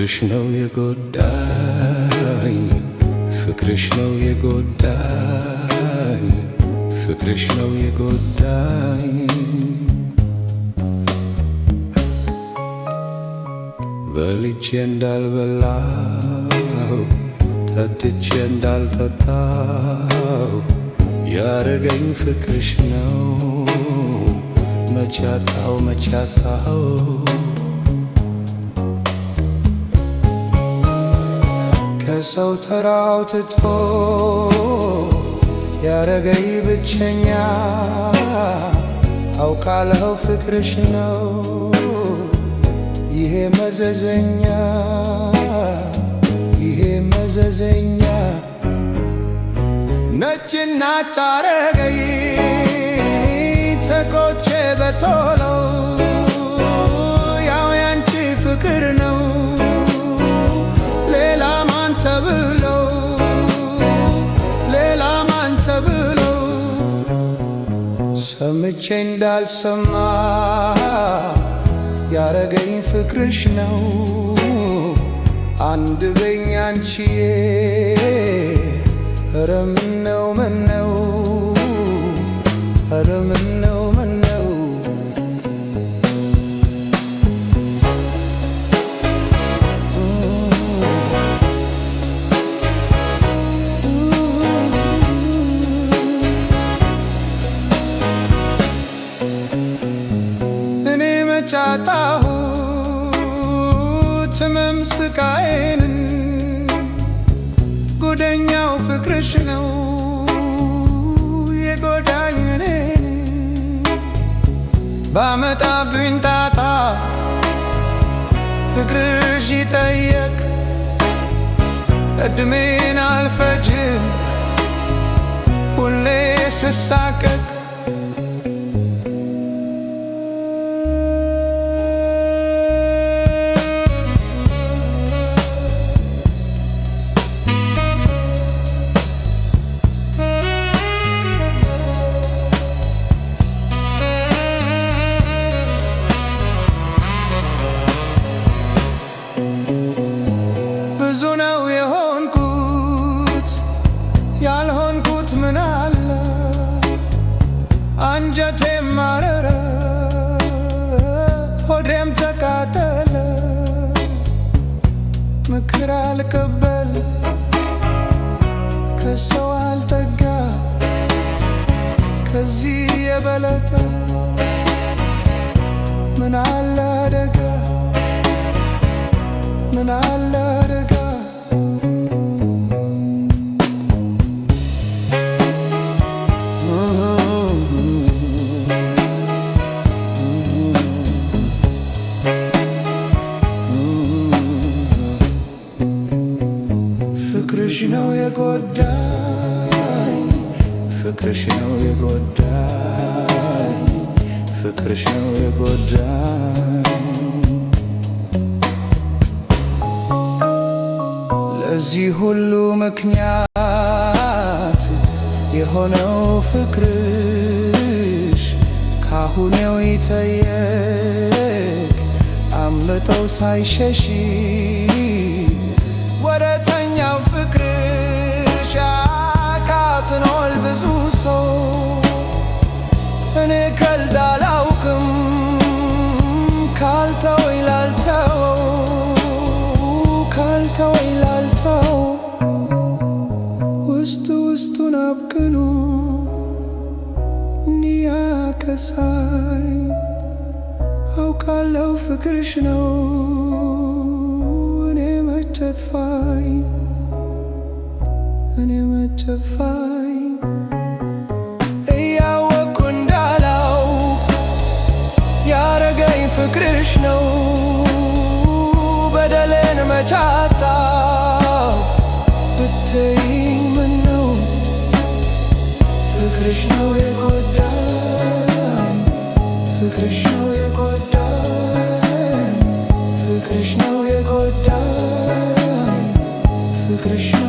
ፍቅርሽ ነው የጎዳኝ ፍቅርሽ ነው የጎዳኝ ፍቅርሽ ነው የጎዳኝ በልቼ እንዳልበላው ጠጥቼ እንዳልጠጣው ያረገኝ ፍቅርሽ ነው መቻታው መቻታው ከሰው ተራው ትቶ ያረገኝ ብቸኛ አውቃለሁ ፍቅርሽ ነው ይሄ መዘዘኛ ይሄ መዘዘኛ ነጭና ጫረገኝ ተቆጨ በቶሎ ያው ያንቺ ፍቅር ነው ሌላ ማን ተብሎ ሌላ ማን ተብሎ ሰምቼ እንዳልሰማ ያረገኝ ፍቅርሽ ነው አንድ በኛ አንቺዬ ኧረ ምነው ምነው ኧረ ምነው ምነው እኔ መቻጣሁት ህመም ስቃዬን ጉደኛው ፍቅርሽ ነው የጎዳኝ እኔን ባመጣብኝ ጣጣ ፍቅርሽ ይጠየቅ እድሜን አልፈጅም ሁሌ ስሳቀቅ ብዙ ነው የሆንኩት ያልሆንኩት ምን አለ አንጀቴም ማረረ ሆዴም ተቃጠለ ምክር አልቀበል ከሰው አልጠጋ ከዚህ የበለጠ ምን አለ አደጋ ምን አለ አደጋ ፍቅርሽ ነው የጎዳኝ ፍቅርሽ ነው የጎዳኝ ፍቅርሽ ነው የጎዳኝ ለዚህ ሁሉ ምክንያት የሆነው ፍቅርሽ ካሁኔው ይጠየቅ አምልጠው ሳይሸሽ ወረተኛው ፍቅርሽ አቃጥሎል ብዙ ሰው እኔ ቀልድ አላውቅም ካልተወኝ ላልተወው ካልተወኝ ላልተወው ውስጥ ውስጡን አብቅኖ እንዲያከሳይ አውቃለሁ ፍቅርሽ ነው እኔ መቸፋኝ እኔ መቸፋኝ እያወቅኩ እንዳላውቅ ያረገኝ ፍቅርሽ ነው በደሌን መቻጣው ብትይኝ ምነው ፍቅርሽ ነው የጎዳኝ ፍቅርሽ ነው የጎዳኝ ፍቅርሽ ነው የጎዳኝ ፍቅርሽ ነው